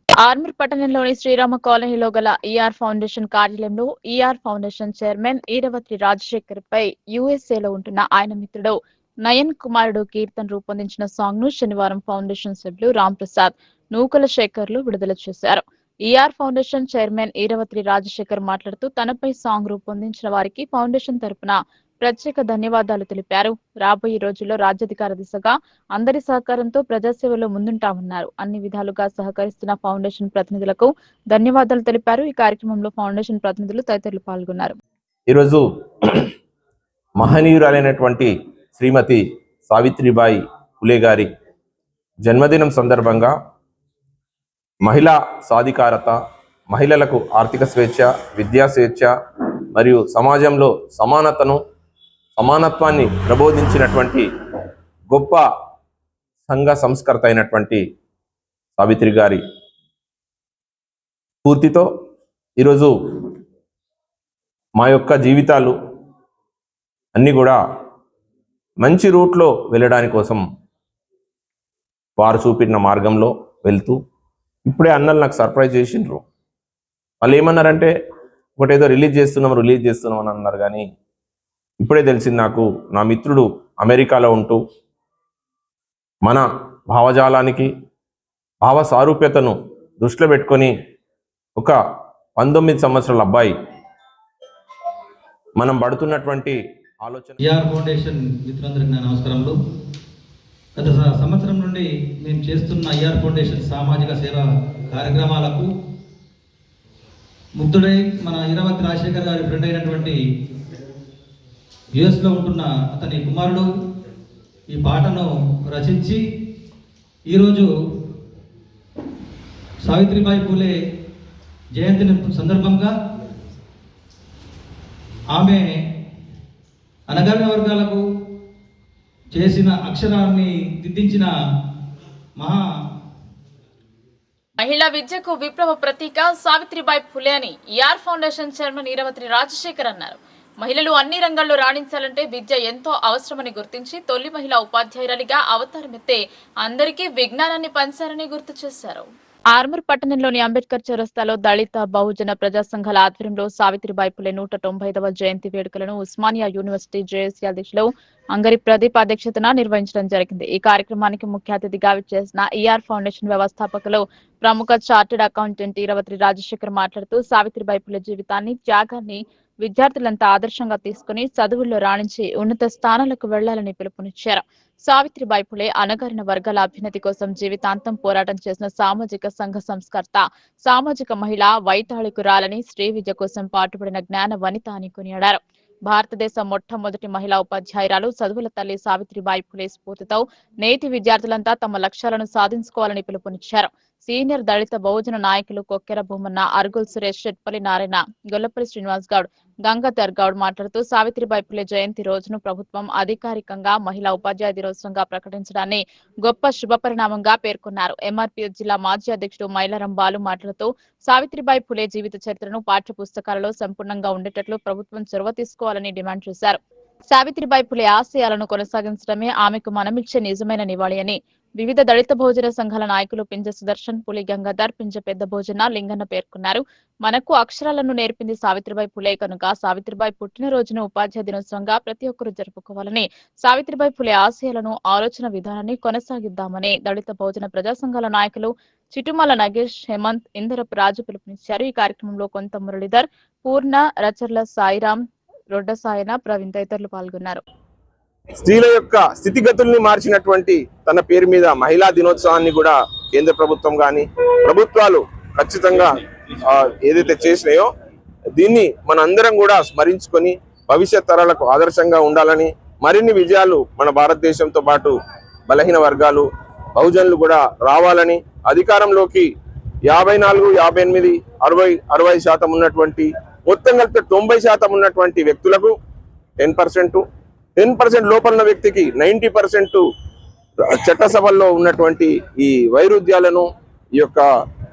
ఆర్మూర్ పట్టణంలోని శ్రీరామ కాలనీలో గల ఈఆర్ ఫౌండేషన్ కార్యాలయంలో ER foundation chairman Eravatri Rajasekhar పై యుఎస్ఏలో ఉంటున్న ఆయన మిత్రుడు నయన్ కుమారుడు కీర్తన్ రూపొందించిన సాంగ్ ను శనివారం ఫౌండేషన్ సభ్యులు రామ్ ప్రసాద్, నూకల శేఖర్లు విడుదల చేశారు. ER foundation chairman Eravatri Rajasekhar మాట్లాడుతూ తనపై సాంగ్ రూపొందించిన వారికి ఫౌండేషన్ తరపున ప్రత్యేక ధన్యవాదాలు తెలిపారు. రాబోయే రోజుల్లో రాజ్యాధికార దిశగా అందరి సహకారంతో ప్రజాసేవలో ముందుంటామన్నారు. అన్ని విధాలుగా సహకరిస్తున్న ఫౌండేషన్ ప్రతినిధులకు ధన్యవాదాలు తెలిపారు. ఈ కార్యక్రమంలో ఫౌండేషన్ ప్రతినిధులు తదితరులు పాల్గొన్నారు. ఈరోజు మహనీయురాలైనటువంటి శ్రీమతి సావిత్రిబాయి పూలే గారి జన్మదినం సందర్భంగా మహిళా సాధికారత, మహిళలకు ఆర్థిక స్వేచ్ఛ, విద్యా స్వేచ్ఛ మరియు సమాజంలో సమానత్వాన్ని ప్రబోధించినటువంటి గొప్ప సంఘ సంస్కర్త అయినటువంటి సావిత్రి గారి స్ఫూర్తితో ఈరోజు మా యొక్క జీవితాలు అన్నీ కూడా మంచి రూట్లో వెళ్ళడానికి కోసం వారు చూపిన మార్గంలో వెళ్తూ, ఇప్పుడే అన్నలు నాకు సర్ప్రైజ్ చేసిండ్రు. వాళ్ళు ఏమన్నారంటే ఒకటేదో రిలీజ్ చేస్తున్నాం అని అన్నారు. కానీ ఇప్పుడే తెలిసింది నాకు, నా మిత్రుడు అమెరికాలో ఉంటూ మన భావజాలానికి, భావ సారూప్యతను దృష్టిలో పెట్టుకొని ఒక 19 సంవత్సరాల అబ్బాయి మనం పడుతున్నటువంటి ఆలోచన. ఈఆర్ ఫౌండేషన్ మిత్రులందరికీ నా నమస్కారములు. గత సంవత్సరం నుండి మేము చేస్తున్న ఈఆర్ ఫౌండేషన్ సామాజిక సేవా కార్యక్రమాలకు ముగ్ధుడై మన ఈరవత్రి రాజశేఖర్ గారి ఫ్రెండ్ అయినటువంటి యుఎస్లో ఉంటున్న అతని కుమారుడు ఈ పాటను రచించి ఈరోజు సావిత్రిబాయి పూలే జయంతి సందర్భంగా ఆమె అణగారిన వర్గాలకు చేసిన అక్షరాన్ని దిద్దించిన మహిళా విద్యకు విప్లవ ప్రతీక సావిత్రిబాయి పూలే అని ER foundation chairman Eravatri Rajasekhar అన్నారు. మహిళలు అన్ని రంగాల్లో రాణించాలంటే విద్య ఎంతో అవసరమని గుర్తించి తొలి మహిళా ఉపాధ్యాయురాలిగా అవతారమెత్తే అందరికీ విజ్ఞానాన్ని పంచారని గుర్తు చేశారు. ఆర్మూర్ పట్టణంలోని అంబేద్కర్ చౌరస్తాలో దళిత బహుజన ప్రజా సంఘాల ఆధ్వర్యంలో సావిత్రిబాయి పూలే 195వ జయంతి వేడుకలను ఉస్మానియా యూనివర్సిటీ జేఏసీ అధ్యక్షులు అంగరి ప్రదీప్ అధ్యక్షతన నిర్వహించడం జరిగింది. ఈ కార్యక్రమానికి ముఖ్య అతిథిగా విచ్చేసిన ఈఆర్ ఫౌండేషన్ వ్యవస్థాపకులు, ప్రముఖ చార్టెడ్ అకౌంటెంట్ ఈరవత్రి రాజశేఖర్ మాట్లాడుతూ సావిత్రిబాయి పూలే జీవితాన్ని, త్యాగాన్ని విద్యార్థులంతా ఆదర్శంగా తీసుకుని చదువుల్లో రాణించి ఉన్నత స్థానాలకు వెళ్లాలని పిలుపునిచ్చారు. సావిత్రిబాయి పూలే అణగారిన వర్గాల అభ్యున్నతి కోసం జీవితాంతం పోరాటం చేసిన సామాజిక సంఘ సంస్కర్త, సామాజిక మహిళ, వైతాళికురాలని, స్త్రీ విద్య కోసం పాటుపడిన జ్ఞాన వనిత అని కొనియాడారు. భారతదేశ మొట్టమొదటి మహిళా ఉపాధ్యాయురాలు చదువుల తల్లి సావిత్రిబాయి ఫులే స్ఫూర్తితో నేటి విద్యార్థులంతా తమ లక్ష్యాలను సాధించుకోవాలని పిలుపునిచ్చారు. సీనియర్ దళిత బహుజన నాయకులు కొక్కెర భూమన్న, అరుగుల్ సురేష్, చెట్పల్లి నారాయణ, గొల్లపల్లి శ్రీనివాస్ గౌడ్, గంగాధర్ గౌడ్ మాట్లాడుతూ సావిత్రిబాయి ఫులే జయంతి రోజును ప్రభుత్వం అధికారికంగా మహిళా ఉపాధ్యాయ దినోత్సవంగా ప్రకటించడాన్ని గొప్ప శుభపరిణామంగా పేర్కొన్నారు. ఎంఆర్పీఎస్ జిల్లా మాజీ అధ్యక్షుడు మైలారం బాలు మాట్లాడుతూ సావిత్రిబాయి ఫులే జీవిత చరిత్రను పాఠ్య పుస్తకాలలో సంపూర్ణంగా ఉండేటట్లు ప్రభుత్వం చొరవ తీసుకోవాలని డిమాండ్ చేశారు. సావిత్రిబాయి ఫులే ఆశయాలను కొనసాగించడమే ఆమెకు మనమిచ్చే నిజమైన నివాళి అని వివిధ దళిత బహుజన సంఘాల నాయకులు పింజ సుదర్శన్, పులి గంగాధర్, పింజ పెద్ద భోజన, లింగన్న పేర్కొన్నారు. మనకు అక్షరాలను నేర్పింది సావిత్రిబాయి ఫులే కనుక సావిత్రిబాయి పుట్టినరోజును ఉపాధ్యాయ దినోత్సవంగా ప్రతి ఒక్కరూ జరుపుకోవాలని, సావిత్రిబాయి ఫులే ఆశయాలను, ఆలోచన విధానాన్ని కొనసాగిద్దామని దళిత బహుజన ప్రజా సంఘాల నాయకులు చిటుమల నగేష్, హేమంత్, ఇందరపు రాజు పిలుపునిచ్చారు. ఈ కార్యక్రమంలో కొంత మురళీధర్, పూర్ణ, రచర్ల సాయిరాం, రొడ్డ సాయన, ప్రవీణ్ తదితరులు పాల్గొన్నారు. స్త్రీల యొక్క స్థితిగతుల్ని మార్చినటువంటి తన పేరు మీద మహిళా దినోత్సవాన్ని కూడా కేంద్ర ప్రభుత్వం కానీ ప్రభుత్వాలు ఖచ్చితంగా ఏదైతే చేసినాయో దీన్ని మనందరం కూడా స్మరించుకొని భవిష్యత్ తరాలకు ఆదర్శంగా ఉండాలని, మరిన్ని విజయాలు మన భారతదేశంతో పాటు బలహీన వర్గాలు బహుజనులు కూడా రావాలని, అధికారంలోకి 54, 58, 60% ఉన్నటువంటి మొత్తం కలిపితే 90% ఉన్నటువంటి వ్యక్తులకు 10% లోపల ఉన్న వ్యక్తికి 90% చట్టసభల్లో ఉన్నటువంటి ఈ వైరుధ్యాలను, ఈ యొక్క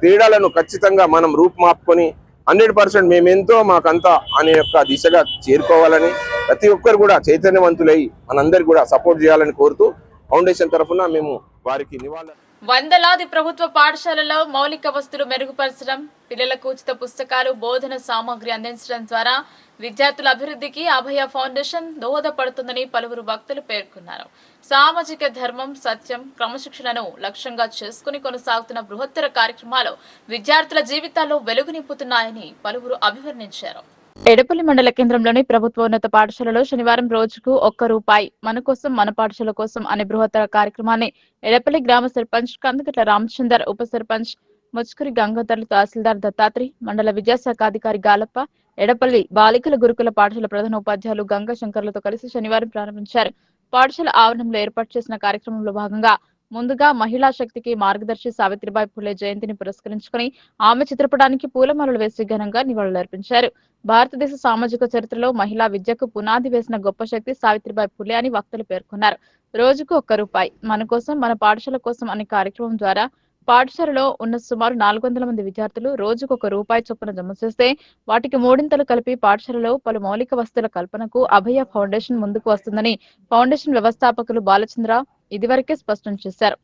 తేడాలను ఖచ్చితంగా మనం రూపుమాపుకొని 100% మేమెంతో మాకంతా అనే యొక్క దిశగా చేరుకోవాలని, ప్రతి ఒక్కరు కూడా చైతన్యవంతులై మనందరికి కూడా సపోర్ట్ చేయాలని కోరుతూ ఫౌండేషన్ తరఫున మేము వారికి నివాళులు. వందలాది ప్రభుత్వ పాఠశాలలో మౌలిక వసతులు మెరుగుపరచడం, పిల్లలకు ఉచిత పుస్తకాలు, బోధన సామాగ్రి అందించడం ద్వారా విద్యార్థుల అభివృద్ధికి అభయ ఫౌండేషన్ దోహదపడుతుందని పలువురు వక్తలు పేర్కొన్నారు. సామాజిక ధర్మం, సత్యం, క్రమశిక్షణను లక్ష్యంగా చేసుకుని కొనసాగుతున్న బృహత్తర కార్యక్రమాలు విద్యార్థుల జీవితాల్లో వెలుగు నింపుతున్నాయని పలువురు అభివర్ణించారు. ఎడపల్లి మండల కేంద్రంలోని ప్రభుత్వ ఉన్నత పాఠశాలలో శనివారం రోజుకు ₹1 మన కోసం మన పాఠశాల కోసం అనే బృహత్తర కార్యక్రమాన్ని ఎడపల్లి గ్రామ సర్పంచ్ కందకట్ల రామచందర్, ఉప సర్పంచ్ ముచ్చుకురి గంగాధర్లు, తహసీల్దార్ దత్తాత్రి, మండల విద్యాశాఖ అధికారి గాలప్ప, ఎడపల్లి బాలికల గురుకుల పాఠశాల ప్రధాన ఉపాధ్యాయులు గంగా శంకర్లతో కలిసి శనివారం ప్రారంభించారు. పాఠశాల ఆవరణంలో ఏర్పాటు చేసిన కార్యక్రమంలో భాగంగా ముందుగా మహిళా శక్తికి మార్గదర్శి సావిత్రిబాయి ఫులే జయంతిని పురస్కరించుకుని ఆమె చిత్రపటానికి పూలమాలలు వేసి ఘనంగా నివాళులర్పించారు. భారతదేశ సామాజిక చరిత్రలో మహిళా విద్యకు పునాది వేసిన గొప్ప శక్తి సావిత్రిబాయి ఫులే అని వక్తలు పేర్కొన్నారు. రోజుకు ₹1 మన కోసం మన పాఠశాల కోసం అనే కార్యక్రమం ద్వారా పాఠశాలలో ఉన్న సుమారు 400 మంది విద్యార్థులు రోజుకు ₹1 చొప్పున జమ చేస్తే వాటికి 3 కలిపి పాఠశాలలో పలు మౌలిక వసతుల కల్పనకు అభయ ఫౌండేషన్ ముందుకు వస్తుందని ఫౌండేషన్ వ్యవస్థాపకులు బాలచంద్ర ఇదివరకే స్పష్టం చేశారు.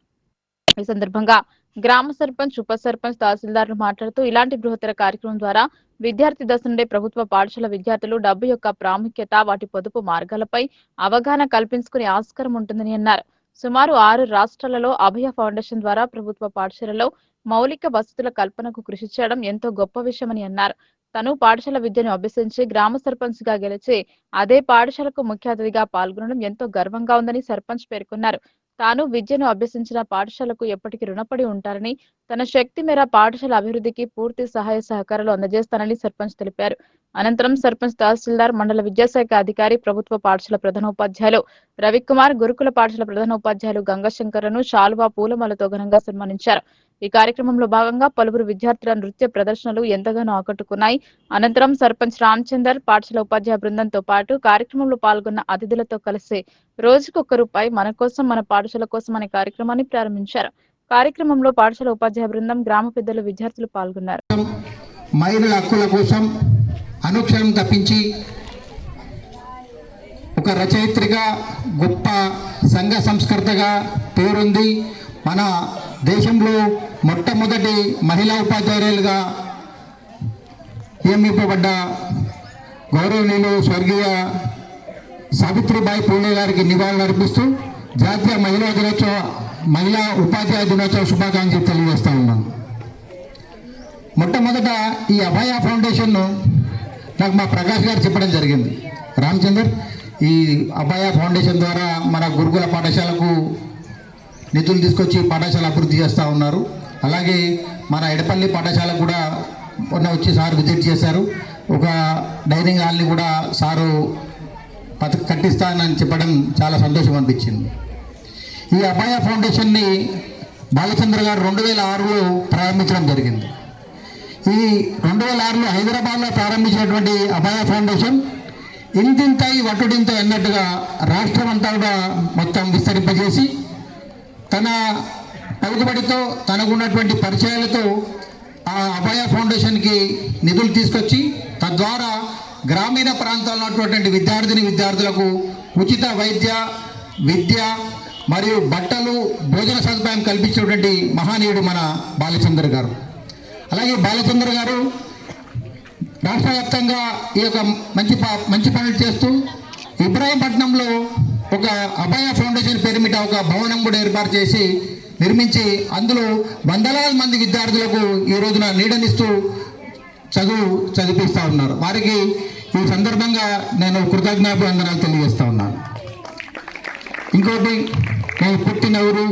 ఈ సందర్భంగా గ్రామ సర్పంచ్, ఉప సర్పంచ్, తహసీల్దార్లు మాట్లాడుతూ ఇలాంటి బృహత్తర కార్యక్రమం ద్వారా విద్యార్థి దశ నుండే ప్రభుత్వ పాఠశాల విద్యార్థులు డబ్బు యొక్క ప్రాముఖ్యత, వాటి పొదుపు మార్గాలపై అవగాహన కల్పించుకునే ఆస్కారం ఉంటుందని అన్నారు. సుమారు 6 రాష్ట్రాలలో అభయ ఫౌండేషన్ ద్వారా ప్రభుత్వ పాఠశాలలో మౌలిక వసతుల కల్పనకు కృషి చేయడం ఎంతో గొప్ప విషయమని అన్నారు. తను పాఠశాల విద్యను అభ్యసించి గ్రామ సర్పంచ్ గా గెలిచి అదే పాఠశాలకు ముఖ్య అతిథిగా పాల్గొనడం ఎంతో గర్వంగా ఉందని సర్పంచ్ పేర్కొన్నారు. తాను విద్యను అభ్యసించిన పాఠశాలకు ఎప్పటికీ రుణపడి ఉంటారని, తన శక్తి మేర పాఠశాల అభివృద్ధికి పూర్తి సహాయ సహకారాలు అందజేస్తానని సర్పంచ్ తెలిపారు. అనంతరం సర్పంచ్, తహసీల్దార్, మండల విద్యాశాఖ అధికారి, ప్రభుత్వ పాఠశాల ప్రధానోపాధ్యాయులు రవికుమార్, గురుకుల పాఠశాల ప్రధానోపాధ్యాయులు గంగాశంకర్లను శాలువా, పూలమాలతో ఘనంగా సన్మానించారు. ఈ కార్యక్రమంలో భాగంగా పలువురు విద్యార్థుల నృత్య ప్రదర్శనలు ఎంతగానో ఆకట్టుకున్నాయి. అనంతరం సర్పంచ్ రామచందర్ పాఠశాల ఉపాధ్యాయ బృందంతో పాటు కార్యక్రమంలో పాల్గొన్న అతిథులతో కలిసి రోజుకు ₹1 మన కోసం మన పాఠశాల కోసం అనే కార్యక్రమాన్ని ప్రారంభించారు. కార్యక్రమంలో పాఠశాల ఉపాధ్యాయ బృందం, గ్రామ పెద్దలు, విద్యార్థులు పాల్గొన్నారు. మహిళల హక్కుల కోసం అనుక్షణం తప్పించి ఒక రచయిత్రిగా, గొప్ప సంఘ సంస్కర్తగా పేరుంది. మన దేశంలో మొట్టమొదటి మహిళా ఉపాధ్యాయులుగా నియమింపబడ్డ గౌరవనీయులు స్వర్గీయ సావిత్రిబాయి ఫులే గారికి నివాళులు అర్పిస్తూ జాతీయ మహిళా ఉపాధ్యాయ దినోత్సవ శుభాకాంక్షలు తెలియజేస్తా ఉన్నాను. మొట్టమొదట ఈ అభయ ఫౌండేషన్ నాకు మా ప్రకాష్ గారు చెప్పడం జరిగింది. రామచందర్, ఈ అభయ ఫౌండేషన్ ద్వారా మన గురుకుల పాఠశాలకు నిధులు తీసుకొచ్చి పాఠశాల అభివృద్ధి చేస్తూ ఉన్నారు. అలాగే మన ఎడపల్లి పాఠశాల కూడా మొన్న వచ్చి సార్ విజిట్ చేశారు. ఒక డైనింగ్ హాల్ని కూడా సారు కట్టిస్తానని చెప్పడం చాలా సంతోషం అనిపించింది. ఈ అభయ ఫౌండేషన్ని బాలచంద్ర గారు 2006లో ప్రారంభించడం జరిగింది. ఈ 2006లో హైదరాబాద్లో ప్రారంభించినటువంటి అభయ ఫౌండేషన్ ఇంతింతై వటుడింత అన్నట్టుగా రాష్ట్రం అంతా కూడా మొత్తం విస్తరింపజేసి తన పలుకుబడితో తనకున్నటువంటి పరిచయాలతో ఆ అభయ ఫౌండేషన్కి నిధులు తీసుకొచ్చి తద్వారా గ్రామీణ ప్రాంతాల్లో ఉన్నటువంటి విద్యార్థులకు ఉచిత వైద్య విద్య మరియు బట్టలు భోజన సదుపాయం కల్పించినటువంటి మహనీయుడు మన బాలచంద్ర గారు. అలాగే బాలచంద్ర గారు రాష్ట్ర వ్యాప్తంగా ఈ యొక్క మంచి పనులు చేస్తూ ఇబ్రాహీంపట్నంలో ఒక అభయ ఫౌండేషన్ పేరు మీద ఒక భవనం కూడా ఏర్పాటు చేసి నిర్మించి అందులో వందలాది మంది విద్యార్థులకు ఈ రోజున నీడనిస్తూ చదివిస్తూ ఉన్నారు. వారికి ఈ సందర్భంగా నేను కృతజ్ఞాభివందనాలు తెలియజేస్తూ ఉన్నాను. ఇంకోటి, నేను పుట్టిన ఊరు,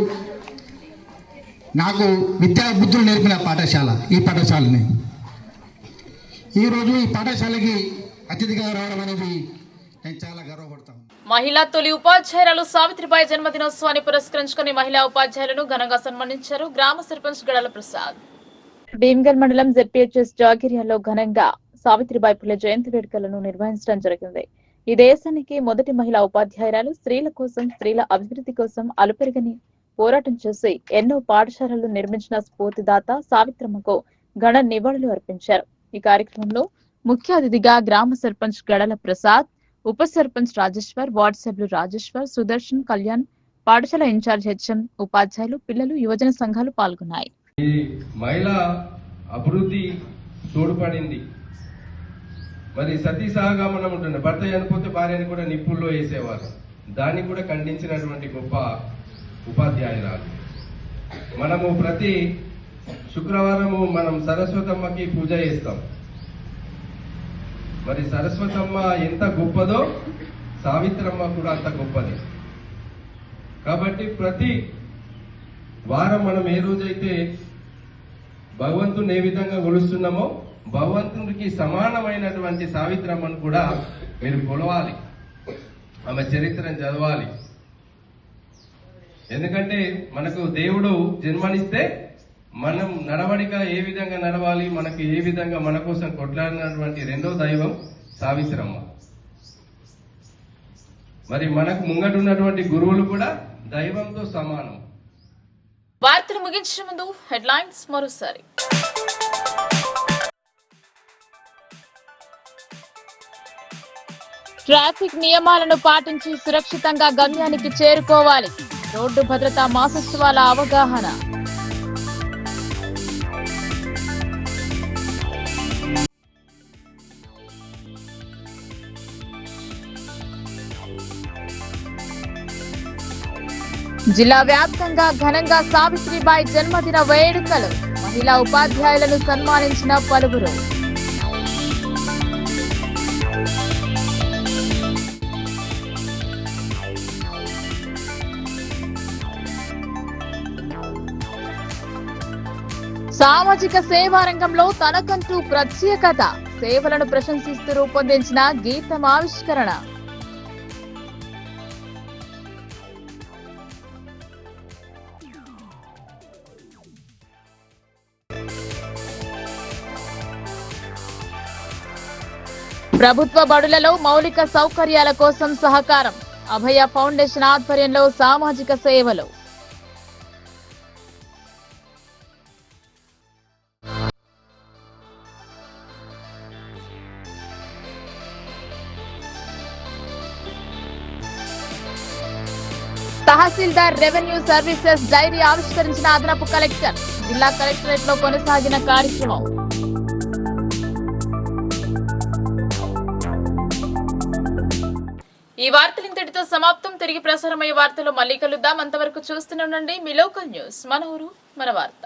నాకు విద్యా బుద్ధులు నేర్పిన పాఠశాల ఈ పాఠశాలని. ఈరోజు ఈ పాఠశాలకి అతిథిగా రావడం అనేది నేను చాలా గర్వపడతాను. మహిళా తొలి ఉపాధ్యాయురాలు సావిత్రిబాయి జన్మదినోత్సవాన్ని పురస్కరించుకుని మహిళా ఉపాధ్యాయులను ఘనంగా సన్మానించారు గ్రామ సర్పంచ్ గడల ప్రసాద్. భీమ్గల్ మండలం జెడ్పీహెచ్ఎస్ జాగిరియాలో ఘనంగా సావిత్రిబాయి పులే జయంతి వేడుకలను నిర్వహించడం జరిగింది. ఈ దేశానికి మొదటి మహిళా ఉపాధ్యాయురాలు, స్త్రీల కోసం, స్త్రీల అభివృద్ధి కోసం అలుపెరగని పోరాటం చేసి ఎన్నో పాఠశాలలు నిర్మించిన స్ఫూర్తిదాత సావిత్రమ్మకు ఘన నివాళులు అర్పించారు. ఈ కార్యక్రమంలో ముఖ్య అతిథిగా గ్రామ సర్పంచ్ గడల ప్రసాద్, ఉప సర్పంచ్ రాజేశ్వర్, వార్డు సభ్యులు రాజేశ్వర్, సుదర్శన్, కళ్యాణ్, పాఠశాల ఇన్ఛార్జ్ హెచ్ఎం, ఉపాధ్యాయులు, పిల్లలు, యువజన సంఘాలు పాల్గొన్నాయి. ఈ మహిళా అభివృద్ధి తోడ్పడింది. మరి సతీ సహగమనం ఉంటుంది, భర్త చనిపోతే భార్యని కూడా నిప్పుల్లో వేసేవారు. దాన్ని కూడా ఖండించినటువంటి గొప్ప ఉపాధ్యాయురాలు. మనము ప్రతి శుక్రవారము మనం సరస్వతమ్మకి పూజ చేస్తాం. మరి సరస్వతమ్మ ఎంత గొప్పదో సావిత్రమ్మ కూడా అంత గొప్పది. కాబట్టి ప్రతి వారం మనం ఏ రోజైతే భగవంతుని ఏ విధంగా కొలుస్తున్నామో భగవంతునికి సమానమైనటువంటి సావిత్రమ్మను కూడా మీరు కొలవాలి, ఆమె చరిత్రను చదవాలి. ఎందుకంటే మనకు దేవుడు జన్మనిస్తే మనం నడవడిక ఏ విధంగా నడవాలి, మనకు ఏ విధంగా మన కోసం కొట్లాడినటువంటి రెండో దైవం సావిత్రమ్మ. మరి మనకు ముంగటున్నటువంటి గురువులు కూడా దైవంతో సమానం. వార్తలు ముగించే ముందు హెడ్లైన్స్ మరోసారి. ట్రాఫిక్ నియమాలను పాటించి సురక్షితంగా గమ్యానికి చేరుకోవాలి. రోడ్డు భద్రతా మాసోత్సవాల అవగాహన. జిల్లా వ్యాప్తంగా ఘనంగా సావిత్రిబాయి జన్మదిన వేడుకలు. మహిళా ఉపాధ్యాయులను సన్మానించిన పలువురు. సామాజిక సేవా రంగంలో తనకంటూ ప్రత్యేకత. సేవలను ప్రశంసిస్తూ రూపొందించిన గీతం ఆవిష్కరణ. ప్రభుత్వ బడులలో మౌలిక సౌకర్యాల కోసం సహకారం. అభయ ఫౌండేషన్ ఆధ్వర్యంలో సామాజిక సేవలు. తహసీల్దార్ రెవెన్యూ సర్వీసెస్ డైరీ ఆవిష్కరించిన అదనపు కలెక్టర్. జిల్లా కలెక్టరేట్ లో కొనసాగిన కార్యక్రమం. ఈ వార్తలు ఇంతటితో సమాప్తం. తిరిగి ప్రసారమయ్యే వార్తలు మళ్ళీ కలుద్దాం. అంతవరకు చూస్తూనే ఉండండి మీ లోకల్ న్యూస్. మన ఊరు మన వార్త.